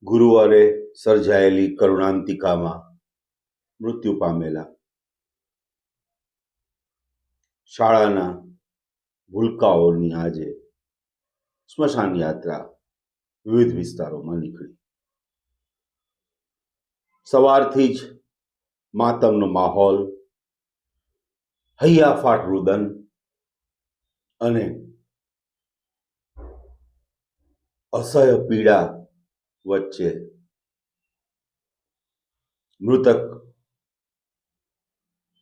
ગુરુવારે સર્જાયેલી કરુણાંતિકામાં મૃત્યુ પામેલા શાળાના ભૂલકાઓની આજે સ્મશાન યાત્રા વિવિધ વિસ્તારોમાં નીકળી. સવારથી જ માતમનો માહોલ, હૈયાફાટ રુદન અને અસહ્ય પીડા વચ્ચે મૃતક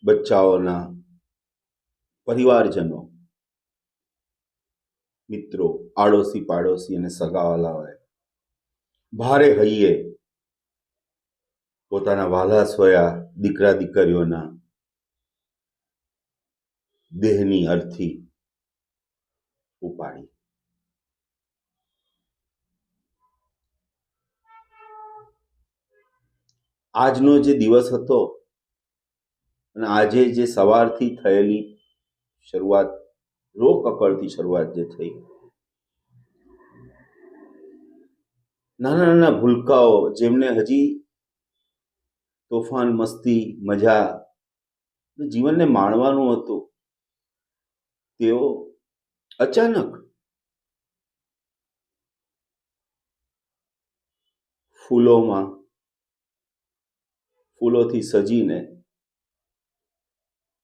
બચ્ચાઓના પરિવારજનો, મિત્રો, આડોશી પાડોશી અને સગાવાલાઓએ ભારે હૈયે પોતાના વહાલા સોયા દીકરા દીકરીઓના દેહની અર્થી ઉપાડી. આજનો જે દિવસ હતો અને આજે જે સવારથી થયેલી શરૂઆત, રોકકળતી શરૂઆત જે થઈ, નાના નાના ભૂલકાઓ જેમને હજી તોફાન, મસ્તી, મજા, જીવનને માણવાનું હતું, તેઓ અચાનક ફૂલોથી સજીને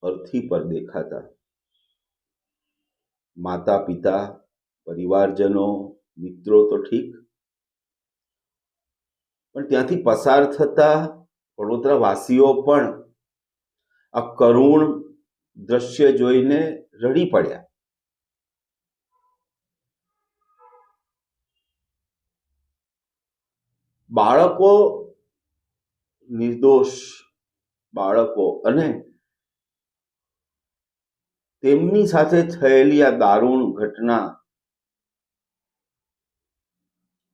અર્થી પર દેખાતા માતા પિતા, પરિવારજનો, મિત્રો તો ઠીક, પણ ત્યાંથી પસાર થતા વડોદરા વાસીઓ પણ આ કરુણ દ્રશ્ય જોઈને રડી પડ્યા. બાળકો, નિર્દોષ બાળકો અને તેમની સાથે થયેલી આ દારૂણ ઘટના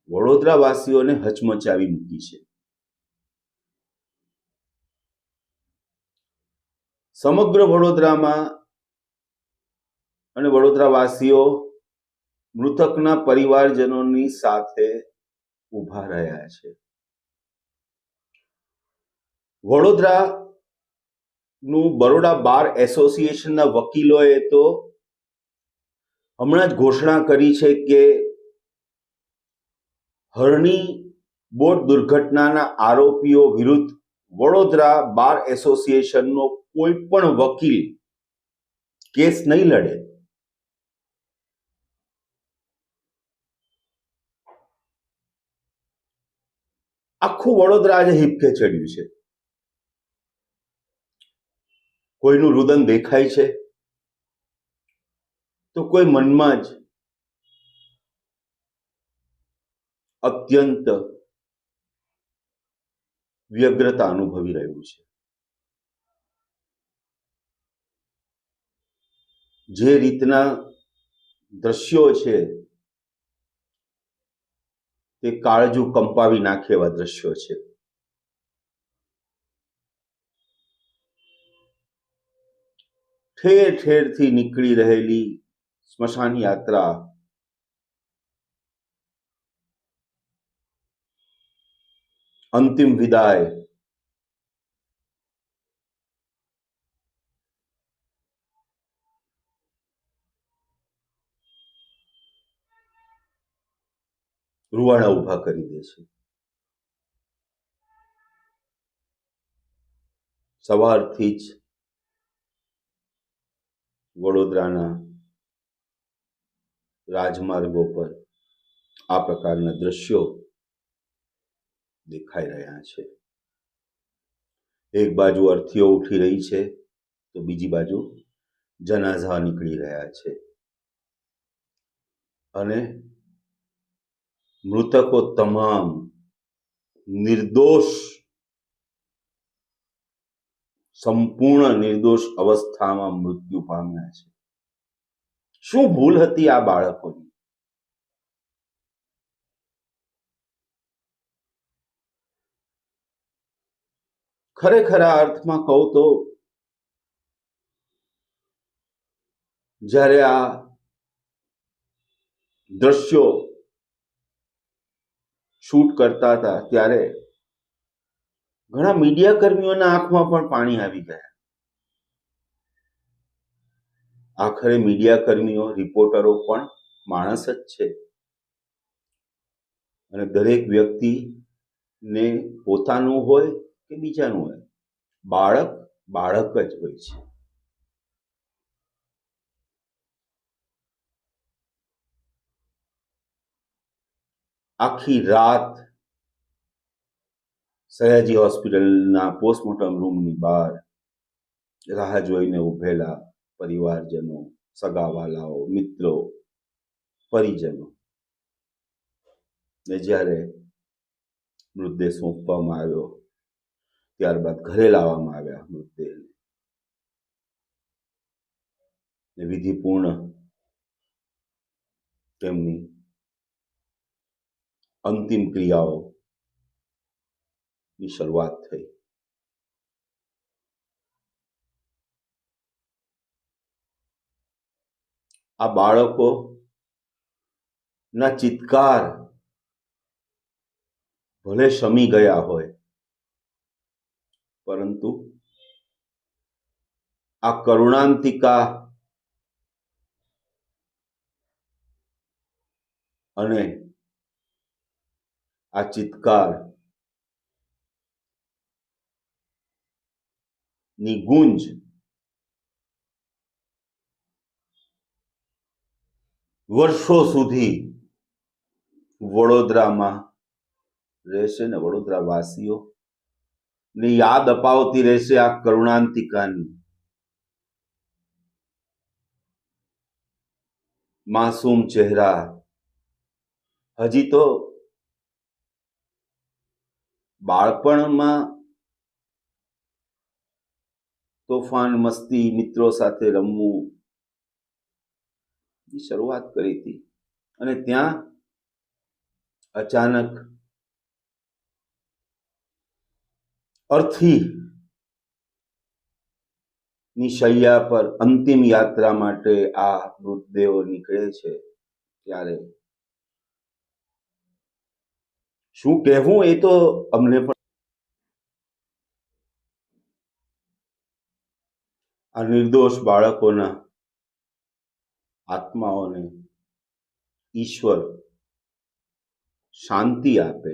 વડોદરાવાસીઓને હચમચાવી મૂકી છે. સમગ્ર વડોદરામાં અને વડોદરાવાસીઓ મૃતકના પરિવારજનોની સાથે ઊભા રહ્યા છે. વડોદરાનું બરોડા બાર એસોસિએશનના વકીલોએ તો હમણાં જ ઘોષણા કરી છે કે હરણી બોટ દુર્ઘટનાના આરોપીઓ વિરુદ્ધ વડોદરા બાર એસોસિએશનનો કોઈ પણ વકીલ કેસ નહીં લડે. આખું વડોદરા આજે હિપકે ચડ્યું છે. કોઈનું રુદન દેખાય છે તો કોઈ મનમાં જ અત્યંત વ્યગ્રતા અનુભવી રહ્યું છે. જે રીતના દ્રશ્યો છે તે કાળજું કંપાવી નાખે એવા દ્રશ્યો છે. ઠેર ઠેરથી નીકળી રહેલી સ્મશાન યાત્રા અંતિમ વિદાય રૂવાડા ઉભા કરી દે છે. સવારથી જ વડોદરાના રાજમાર્ગો પર આ પ્રકારના દ્રશ્યો દેખાઈ રહ્યા છે. એક બાજુ અર્થીઓ ઉઠી રહી છે તો બીજી બાજુ જનાઝા નીકળી રહ્યા છે અને મૃતકો તમામ નિર્દોષ, સંપૂર્ણ નિર્દોષ અવસ્થામાં મૃત્યુ પામ્યા છે. શું ભૂલ હતી આ બાળકોની? ખરેખર આ અર્થમાં કહું તો જ્યારે આ દ્રશ્યો શૂટ કરતા હતા ત્યારે ઘણા મીડિયા કર્મીઓના આંખમાં પણ પાણી આવી ગયા. આખરે મીડિયા કર્મીઓ, રિપોર્ટરો પણ માણસ જ છે અને દરેક વ્યક્તિને પોતાનું હોય કે બીજાનું હોય, બાળક બાળક જ હોય છે. આખી રાત સયાજી હોસ્પિટલના પોસ્ટમોર્ટમ રૂમની બહાર રાહ જોઈને ઉભેલા પરિવારજનો, સગાવાલાઓ, મિત્રો, પરિજનો ને જ્યારે મૃતદેહ સોંપવામાં આવ્યો, ત્યારબાદ ઘરે લાવવામાં આવ્યા મૃતદેહને ને વિધિપૂર્ણ તેમની અંતિમ ક્રિયાઓની શરૂઆત થઈ. આ બાળકોના ચિત્કાર ભલે શમી ગયા હોય, પરંતુ આ કરુણાંતિકા અને આ ચિત્કાર ની ગુંજ વર્ષો સુધી વડોદરામાં રહેશે ને વડોદરા વાસીઓ ને યાદ અપાવતી રહેશે આ કરુણાંતિકાની માસૂમ ચહેરા. હજી તો બાળપણમાં તોફાન, મસ્તી, મિત્રો સાથે રમવું ની શરૂઆત કરી હતી અને ત્યાં અચાનક અર્થી ની શૈયા પર અંતિમ યાત્રા માટે આ મૃતદેહો નીકળે છે ત્યારે શું કહેવું એ તો અમને પણ. આ નિર્દોષ બાળકોના આત્માઓને ઈશ્વર શાંતિ આપે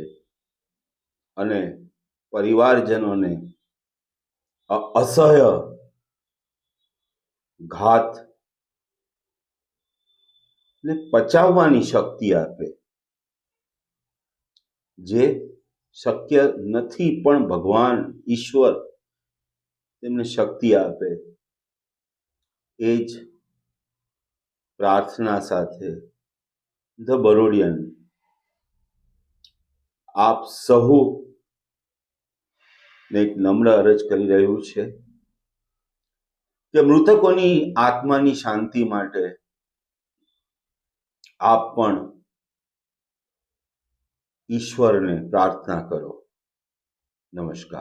અને પરિવારજનોને અસહ્ય ઘાત ને પચાવવાની શક્તિ આપે, જે શક્ય નથી પણ ભગવાન ઈશ્વર તેમને શક્તિ આપે. એ જ પ્રાર્થના સાથે ધ બરોડિયન આપ સહુ ને એક નમ્ર અરજ કરી રહ્યું છે કે મૃતકોની આત્માની શાંતિ માટે આપ પણ ઈશ્વરને પ્રાર્થના કરો. નમસ્કાર.